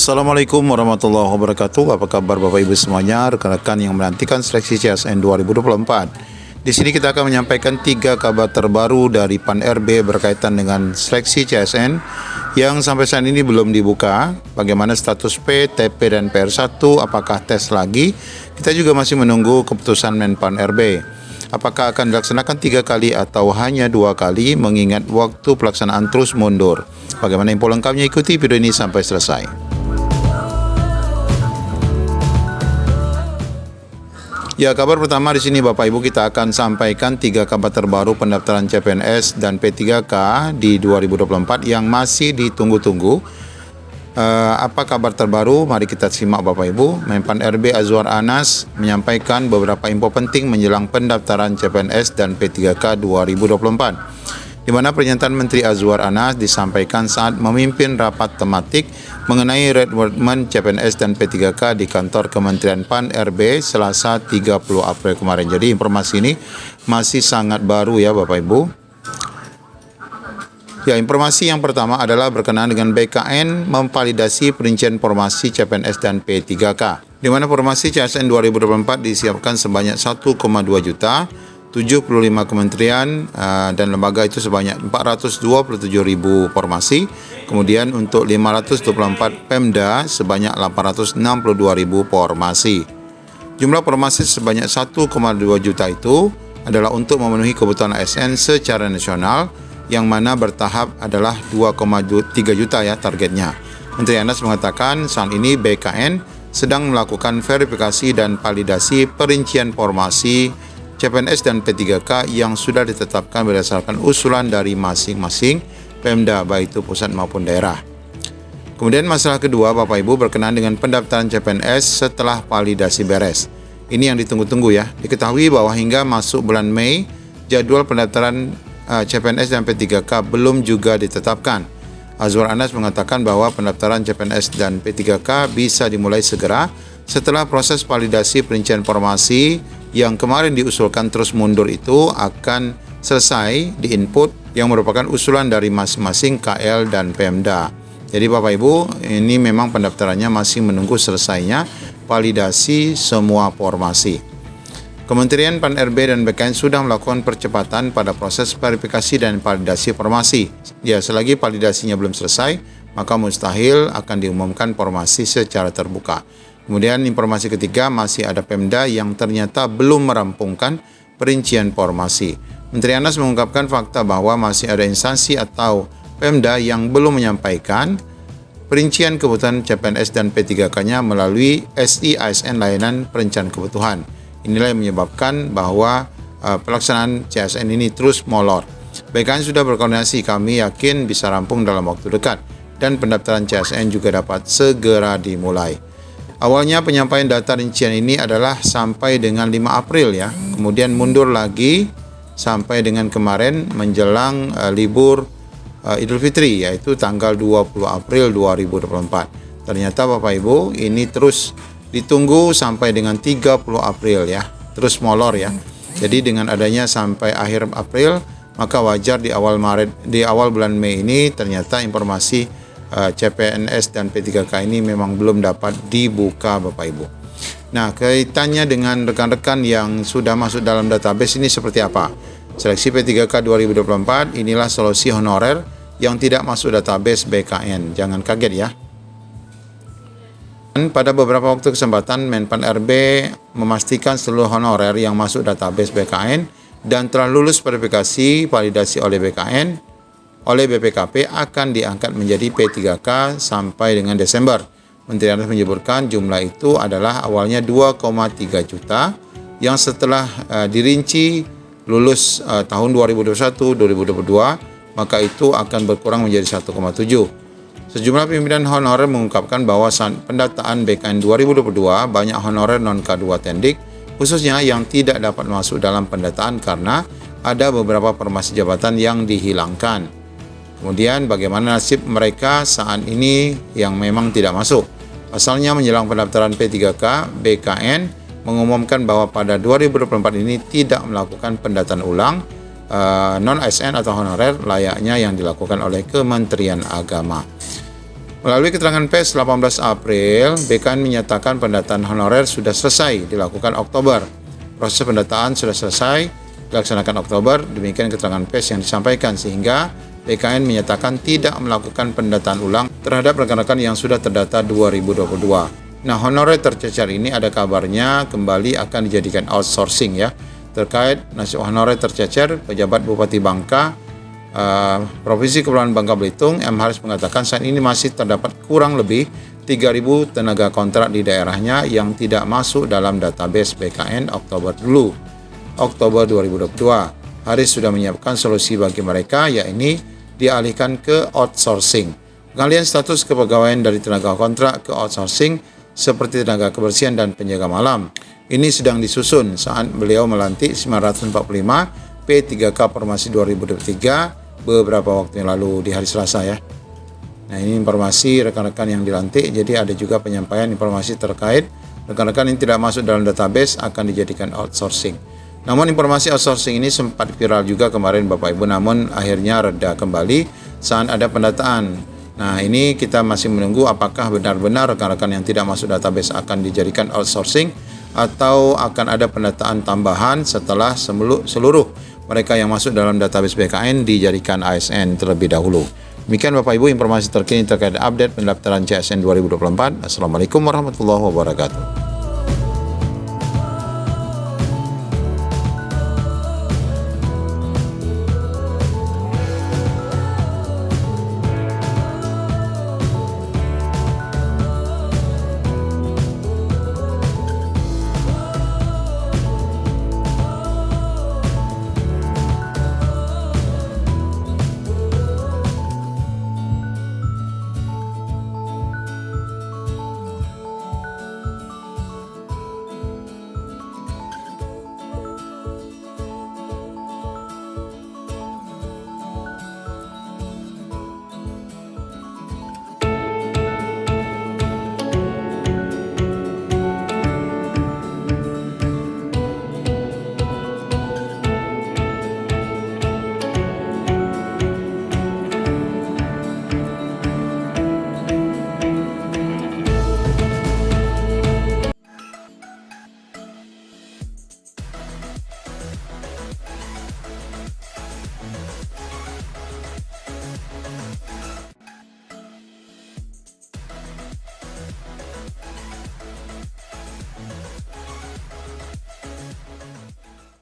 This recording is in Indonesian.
Assalamualaikum warahmatullahi wabarakatuh. Apa kabar Bapak Ibu semuanya, rekan-rekan yang menantikan seleksi CSN 2024. Di sini kita akan menyampaikan 3 kabar terbaru dari PAN RB berkaitan dengan seleksi CSN yang sampai saat ini belum dibuka. Bagaimana status P, TP, dan PR1, apakah tes lagi? Kita juga masih menunggu keputusan Menpan RB. Apakah akan dilaksanakan 3 kali atau hanya 2 kali, mengingat waktu pelaksanaan terus mundur. Bagaimana info lengkapnya, ikuti video ini sampai selesai. Ya, kabar pertama di sini Bapak Ibu, kita akan sampaikan 3 kabar terbaru pendaftaran CPNS dan P3K di 2024 yang masih ditunggu-tunggu. Apa kabar terbaru? Mari kita simak Bapak Ibu. Menpan RB Azwar Anas menyampaikan beberapa info penting menjelang pendaftaran CPNS dan P3K 2024. Di mana pernyataan Menteri Azwar Anas disampaikan saat memimpin rapat tematik mengenai rekrutmen CPNS dan P3K di kantor Kementerian PAN RB Selasa 30 April kemarin. Jadi informasi ini masih sangat baru ya Bapak Ibu. Ya, informasi yang pertama adalah berkenaan dengan BKN memvalidasi perincian formasi CPNS dan P3K. Di mana formasi CSN 2024 disiapkan sebanyak 1,2 juta. 75 kementerian dan lembaga itu sebanyak 427.000 formasi. Kemudian untuk 524 Pemda sebanyak 862.000 formasi. Jumlah formasi sebanyak 1,2 juta itu adalah untuk memenuhi kebutuhan ASN secara nasional, yang mana bertahap adalah 2,3 juta ya targetnya. Menteri Anas mengatakan saat ini BKN sedang melakukan verifikasi dan validasi perincian formasi CPNS dan P3K yang sudah ditetapkan berdasarkan usulan dari masing-masing Pemda, baik itu pusat maupun daerah. Kemudian masalah kedua Bapak Ibu berkenaan dengan pendaftaran CPNS setelah validasi beres. Ini yang ditunggu-tunggu ya. Diketahui bahwa hingga masuk bulan Mei, jadwal pendaftaran CPNS dan P3K belum juga ditetapkan. Azwar Anas mengatakan bahwa pendaftaran CPNS dan P3K bisa dimulai segera setelah proses validasi perincian formasi yang kemarin diusulkan terus mundur itu akan selesai di input yang merupakan usulan dari masing-masing KL dan Pemda. Jadi Bapak Ibu, ini memang pendaftarannya masih menunggu selesainya validasi semua formasi. Kementerian PAN RB dan BKN sudah melakukan percepatan pada proses verifikasi dan validasi formasi. Ya, selagi validasinya belum selesai, maka mustahil akan diumumkan formasi secara terbuka. Kemudian informasi ketiga, masih ada Pemda yang ternyata belum merampungkan perincian formasi. Menteri Anas mengungkapkan fakta bahwa masih ada instansi atau Pemda yang belum menyampaikan perincian kebutuhan CPNS dan P3K-nya melalui SI ASN Layanan Perencanaan Kebutuhan. Inilah yang menyebabkan bahwa pelaksanaan CSN ini terus molor. BKN sudah berkoordinasi, kami yakin bisa rampung dalam waktu dekat dan pendaftaran CSN juga dapat segera dimulai. Awalnya penyampaian data rincian ini adalah sampai dengan 5 April ya. Kemudian mundur lagi sampai dengan kemarin menjelang libur Idul Fitri, yaitu tanggal 20 April 2024. Ternyata Bapak Ibu ini terus ditunggu sampai dengan 30 April ya. Terus molor ya. Jadi dengan adanya sampai akhir April, maka wajar di awal bulan Mei ini ternyata informasi CPNS dan P3K ini memang belum dapat dibuka Bapak Ibu. Nah, kaitannya dengan rekan-rekan yang sudah masuk dalam database ini seperti apa? Seleksi P3K 2024 inilah solusi honorer yang tidak masuk database BKN. Jangan kaget ya. Dan pada beberapa waktu kesempatan Menpan RB memastikan seluruh honorer yang masuk database BKN dan telah lulus verifikasi validasi oleh BKN oleh BPKP akan diangkat menjadi P3K sampai dengan Desember. Menteri Anas menyebutkan jumlah itu adalah awalnya 2,3 juta yang setelah dirinci lulus tahun 2021-2022 maka itu akan berkurang menjadi 1,7. Sejumlah pimpinan honorer mengungkapkan bahwa saat pendataan BKN 2022 banyak honorer non-K2 Tendik khususnya yang tidak dapat masuk dalam pendataan karena ada beberapa formasi jabatan yang dihilangkan. Kemudian bagaimana nasib mereka saat ini yang memang tidak masuk? Pasalnya menjelang pendaftaran P3K, BKN mengumumkan bahwa pada 2024 ini tidak melakukan pendataan ulang non-ASN atau honorer layaknya yang dilakukan oleh Kementerian Agama. Melalui keterangan pers 18 April, BKN menyatakan pendataan honorer sudah selesai dilakukan Oktober. Proses pendataan sudah selesai dilaksanakan Oktober, demikian keterangan pers yang disampaikan, sehingga BKN menyatakan tidak melakukan pendataan ulang terhadap rekan-rekan yang sudah terdata 2022. Nah, honorer tercecer ini ada kabarnya kembali akan dijadikan outsourcing ya. Terkait nasib honorer tercecer, pejabat Bupati Bangka, Provinsi Kepulauan Bangka Belitung, M. Haris mengatakan saat ini masih terdapat kurang lebih 3.000 tenaga kontrak di daerahnya yang tidak masuk dalam database BKN Oktober 2022. Haris sudah menyiapkan solusi bagi mereka, yakni dialihkan ke outsourcing. Pengalihan status kepegawaian dari tenaga kontrak ke outsourcing seperti tenaga kebersihan dan penjaga malam. Ini sedang disusun saat beliau melantik 945 P3K Formasi 2023 beberapa waktu yang lalu di hari Selasa ya. Nah, ini informasi rekan-rekan yang dilantik, jadi ada juga penyampaian informasi terkait rekan-rekan yang tidak masuk dalam database akan dijadikan outsourcing. Namun informasi outsourcing ini sempat viral juga kemarin Bapak Ibu, namun akhirnya reda kembali saat ada pendataan. Nah, ini kita masih menunggu apakah benar-benar rekan-rekan yang tidak masuk database akan dijadikan outsourcing atau akan ada pendataan tambahan setelah seluruh mereka yang masuk dalam database BKN dijadikan ASN terlebih dahulu. Demikian Bapak Ibu informasi terkini terkait update pendaftaran CSN 2024. Assalamualaikum warahmatullahi wabarakatuh.